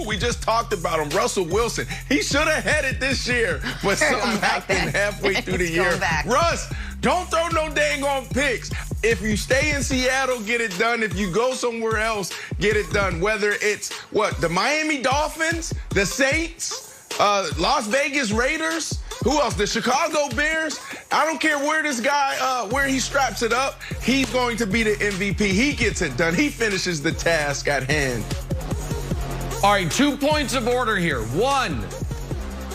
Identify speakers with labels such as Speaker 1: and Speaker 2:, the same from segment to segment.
Speaker 1: We just talked about him. Russell Wilson. He should have had it this year, but something happened halfway through the year. Russ, don't throw no dang on picks. If you stay in Seattle, get it done. If you go somewhere else, get it done. Whether it's, the Miami Dolphins, the Saints, Las Vegas Raiders, who else? The Chicago Bears. I don't care where this guy, where he straps it up, he's going to be the MVP. He gets it done. He finishes the task at hand.
Speaker 2: All right, 2 points of order here. One,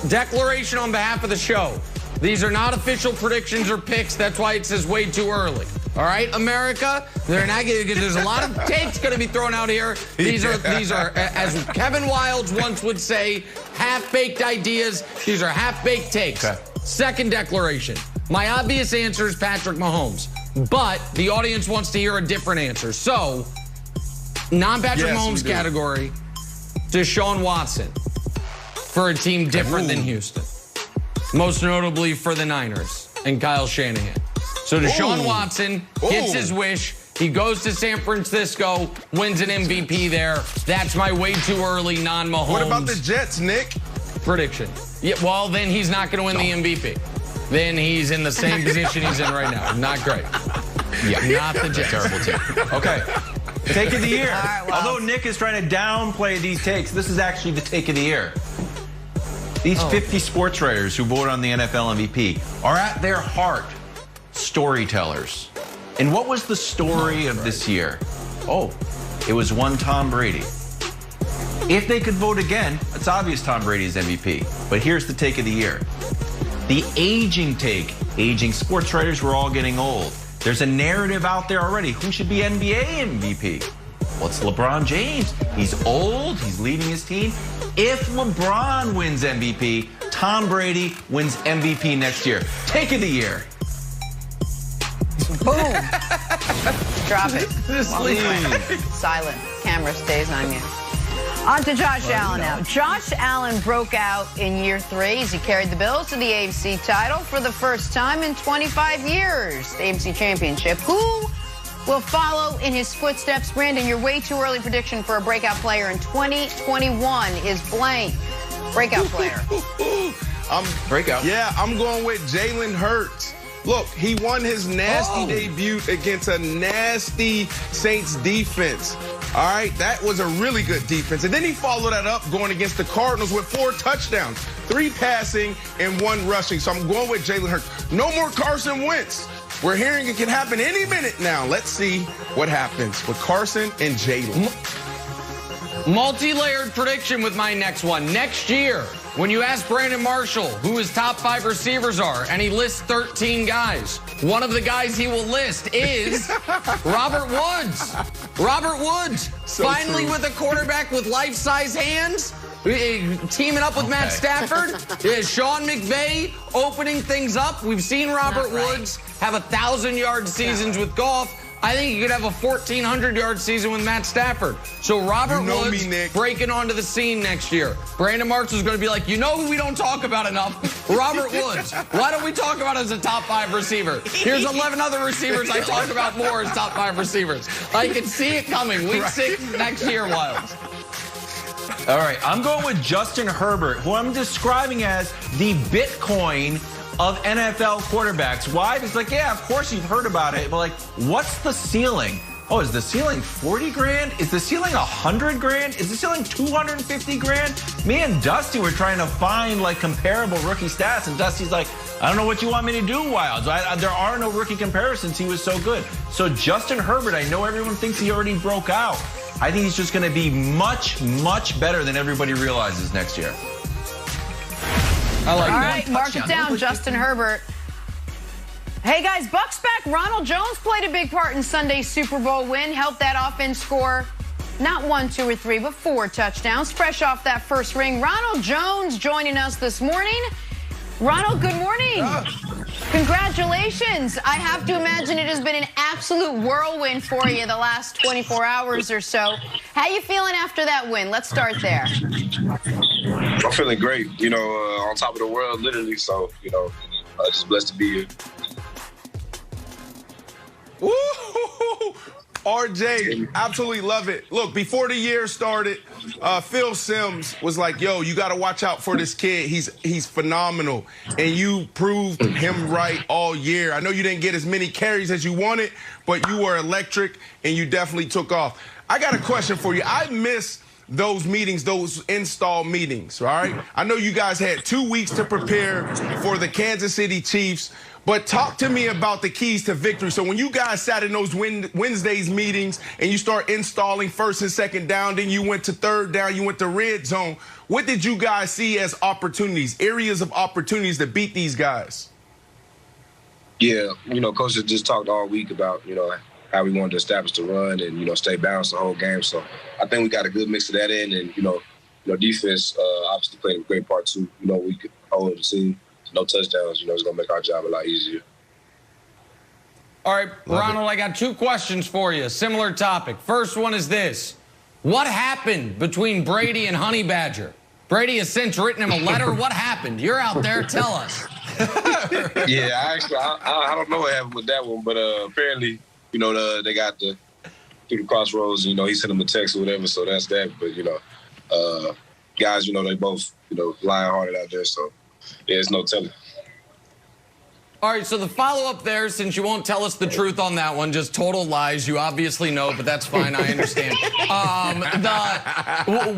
Speaker 2: declaration on behalf of the show. These are not official predictions or picks. That's why it says way too early. All right, America, they're not getting, there's a lot of takes going to be thrown out here. These are, as Kevin Wildes once would say, half-baked ideas. These are half-baked takes. Okay. Second declaration. My obvious answer is Patrick Mahomes, but the audience wants to hear a different answer. So, non-Patrick Mahomes category, Deshaun Watson for a team different than Houston. Most notably for the Niners and Kyle Shanahan. So Deshaun Watson gets his wish. He goes to San Francisco, wins an MVP there. That's my way too early non-Mahomes.
Speaker 1: What about the Jets, Nick?
Speaker 2: Prediction. Yeah, well, then he's not going to win the MVP. Then he's in the same position he's in right now. Not great. Yeah, not the Jets.
Speaker 3: Terrible team. Okay. Take of the year. Right, well. Although Nick is trying to downplay these takes, this is actually the take of the year. These 50 sports writers who vote on the NFL MVP are at their heart storytellers. And what was the story of this year? It was one Tom Brady. If they could vote again, it's obvious Tom Brady is MVP. But here's the take of the year. The aging take. Aging sports writers, we're all getting old. There's a narrative out there already. Who should be NBA MVP? Well, it's LeBron James. He's old. He's leaving his team. If LeBron wins MVP, Tom Brady wins MVP next year. Take of the year.
Speaker 4: Boom. Drop it. Silent. Camera stays on you. On to Josh Allen now. Josh Allen broke out in year 3 as he carried the Bills to the AFC title for the first time in 25 years. The AFC Championship. Who will follow in his footsteps? Brandon, your way too early prediction for a breakout player in 2021 is blank. Breakout player.
Speaker 3: Breakout.
Speaker 1: Yeah, I'm going with Jalen Hurts. Look, he won his nasty debut against a nasty Saints defense. All right, that was a really good defense. And then he followed that up going against the Cardinals with 4 touchdowns, 3 passing and 1 rushing. So I'm going with Jalen Hurts. No more Carson Wentz. We're hearing it can happen any minute now. Let's see what happens with Carson and Jalen.
Speaker 2: Multi-layered prediction with my next one. Next year, when you ask Brandon Marshall who his top 5 receivers are, and he lists 13 guys, one of the guys he will list is Robert Woods. Robert Woods, so finally with a quarterback with life-size hands, teaming up with Matt Stafford. Sean McVay opening things up. We've seen Robert Woods have 1,000-yard seasons with golf. I think he could have a 1,400-yard season with Matt Stafford. So Robert Woods breaking onto the scene next year. Brandon Marshall's going to be like, you know who we don't talk about enough? Robert Woods. Why don't we talk about him as a top 5 receiver? Here's 11 other receivers I talk about more as top 5 receivers. I can see it coming. Week 6 next year, Wildes.
Speaker 3: All right, I'm going with Justin Herbert, who I'm describing as the Bitcoin of NFL quarterbacks. Why? It's like, yeah, of course you've heard about it, but like, what's the ceiling? Oh, is the ceiling 40 grand? Is the ceiling 100 grand? Is the ceiling 250 grand? Me and Dusty were trying to find like comparable rookie stats, and Dusty's like, I don't know what you want me to do, Wildes. There are no rookie comparisons. He was so good. So Justin Herbert, I know everyone thinks he already broke out. I think he's just going to be much, much better than everybody realizes next year.
Speaker 2: I like
Speaker 4: that. All right, mark it down, Justin Herbert. Hey, guys, Bucks back. Ronald Jones played a big part in Sunday's Super Bowl win, helped that offense score not 1, 2, or 3, but 4 touchdowns. Fresh off that first ring, Ronald Jones joining us this morning. Ronald, good morning. Congratulations. I have to imagine it has been an absolute whirlwind for you the last 24 hours or so. How you feeling after that win? Let's start there.
Speaker 5: I'm feeling great, you know, on top of the world, literally. So, you know, just blessed to be here.
Speaker 1: Ooh, RJ, absolutely love it. Look, before the year started, Phil Simms was like, yo, you got to watch out for this kid. He's phenomenal. And you proved him right all year. I know you didn't get as many carries as you wanted, but you were electric, and you definitely took off. I got a question for you. I miss those meetings, those install meetings, all right? I know you guys had 2 weeks to prepare for the Kansas City Chiefs, but talk to me about the keys to victory. So when you guys sat in those Wednesdays meetings and you start installing first and second down, then you went to third down, you went to red zone, what did you guys see as opportunities, areas of opportunities to beat these guys?
Speaker 5: Yeah, Coach has just talked all week about, how we wanted to establish the run and, stay balanced the whole game. So I think we got a good mix of that in. And, defense obviously played a great part too. We could hold the team to no touchdowns. It's going to make our job a lot easier.
Speaker 2: All right, Ronald, I got 2 questions for you. Similar topic. First one is this. What happened between Brady and Honey Badger? Brady has since written him a letter. What happened? You're out there. Tell us.
Speaker 5: Yeah, I don't know what happened with that one, but apparently, they got through the crossroads. He sent them a text or whatever, so that's that. But guys, they both lion-hearted out there, so yeah, it's no telling.
Speaker 2: All right, so the follow-up there, since you won't tell us the truth on that one, just total lies. You obviously know, but that's fine. I understand.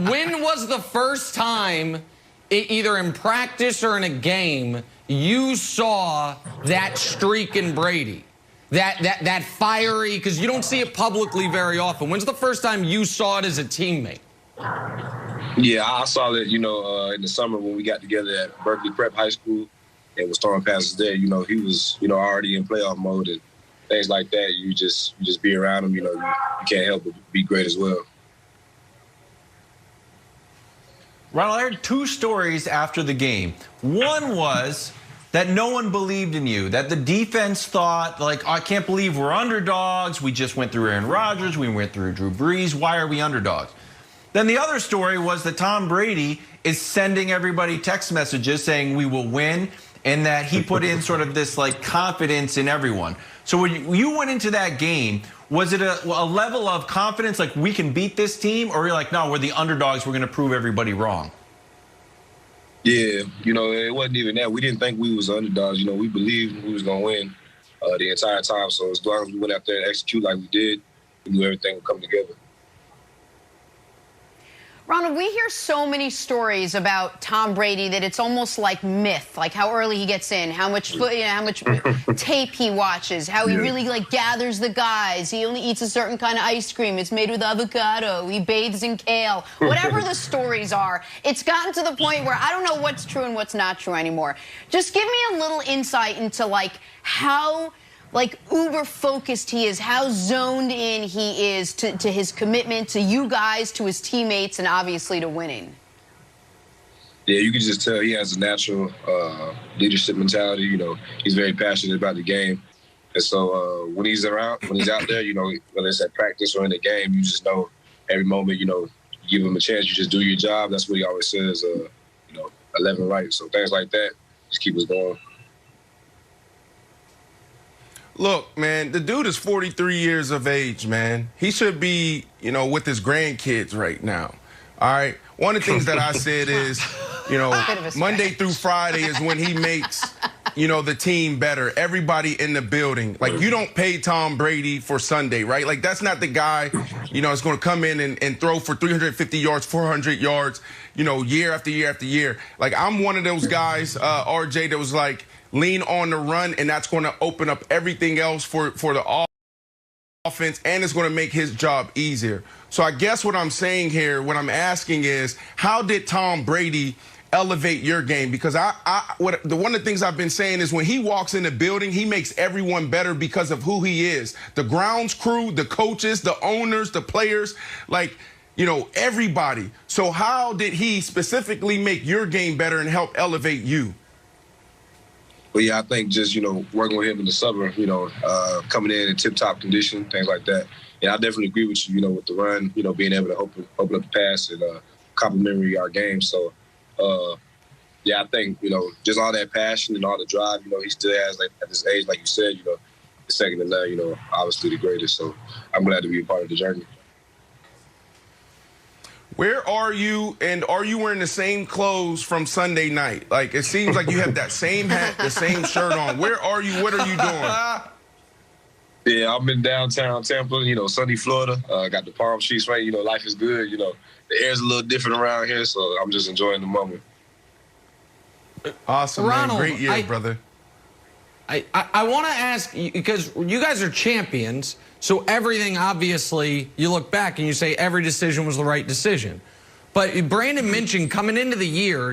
Speaker 2: When was the first time, either in practice or in a game, you saw that streak in Brady? That fiery, because you don't see it publicly very often. When's the first time you saw it as a teammate?
Speaker 5: Yeah, I saw it, in the summer when we got together at Berkeley Prep High School and was throwing passes there. He was, already in playoff mode and things like that. You just be around him, you can't help but be great as well.
Speaker 3: Ronald, I heard 2 stories after the game. One was that no one believed in you, that the defense thought, like, I can't believe we're underdogs. We just went through Aaron Rodgers. We went through Drew Brees. Why are we underdogs? Then the other story was that Tom Brady is sending everybody text messages saying we will win, and that he put in sort of this, like, confidence in everyone. So when you went into that game, was it a level of confidence, like we can beat this team, or you're like, no, we're the underdogs, we're going to prove everybody wrong?
Speaker 5: Yeah, it wasn't even that. We didn't think we was underdogs. We believed we was going to win the entire time. So as long as we went out there and execute like we did, we knew everything would come together.
Speaker 4: Ronald, we hear so many stories about Tom Brady that it's almost like myth, like how early he gets in, how much tape he watches, how he really gathers the guys. He only eats a certain kind of ice cream. It's made with avocado. He bathes in kale. Whatever the stories are, it's gotten to the point where I don't know what's true and what's not true anymore. Just give me a little insight into how uber focused he is, how zoned in he is to his commitment to you guys, to his teammates, and obviously to winning.
Speaker 5: Yeah, you can just tell he has a natural leadership mentality. He's very passionate about the game. And so when he's out there, whether it's at practice or in the game, you just know every moment, you give him a chance, you just do your job. That's what he always says, 11 right. So things like that just keep us going.
Speaker 1: Look, man, the dude is 43 years of age, man. He should be, with his grandkids right now. All right? One of the things that I said is, Monday through Friday is when he makes, the team better. Everybody in the building. Like, you don't pay Tom Brady for Sunday, right? Like, that's not the guy, that's going to come in and throw for 350 yards, 400 yards, year after year after year. Like, I'm one of those guys, RJ, that was like, lean on the run, and that's going to open up everything else for the offense, and it's going to make his job easier. So I guess what I'm saying here, what I'm asking is, how did Tom Brady elevate your game? Because one of the things I've been saying is when he walks in the building, he makes everyone better because of who he is. The grounds crew, the coaches, the owners, the players, everybody. So how did he specifically make your game better and help elevate you?
Speaker 5: But yeah, I think just, working with him in the summer, coming in tip-top condition, things like that. And I definitely agree with you, with the run, being able to open up the pass and complementary our game. So, yeah, I think, just all that passion and all the drive, he still has, at this age, like you said, second to none, you know, obviously the greatest. So I'm glad to be a part of the journey.
Speaker 1: Where are you, and are you wearing the same clothes from Sunday night? Like, it seems like you have that same hat, the same shirt on. Where are you? What are you doing?
Speaker 5: Yeah, I'm in downtown Tampa, you know, sunny Florida. Got the palm trees right. You know, life is good. You know, the air's a little different around here, so I'm just enjoying the moment.
Speaker 1: Awesome,
Speaker 2: Ronald,
Speaker 1: man. Great year, brother.
Speaker 2: I want to ask you, because you guys are champions, so everything, obviously, you look back and you say every decision was the right decision. But Brandon mentioned coming into the year,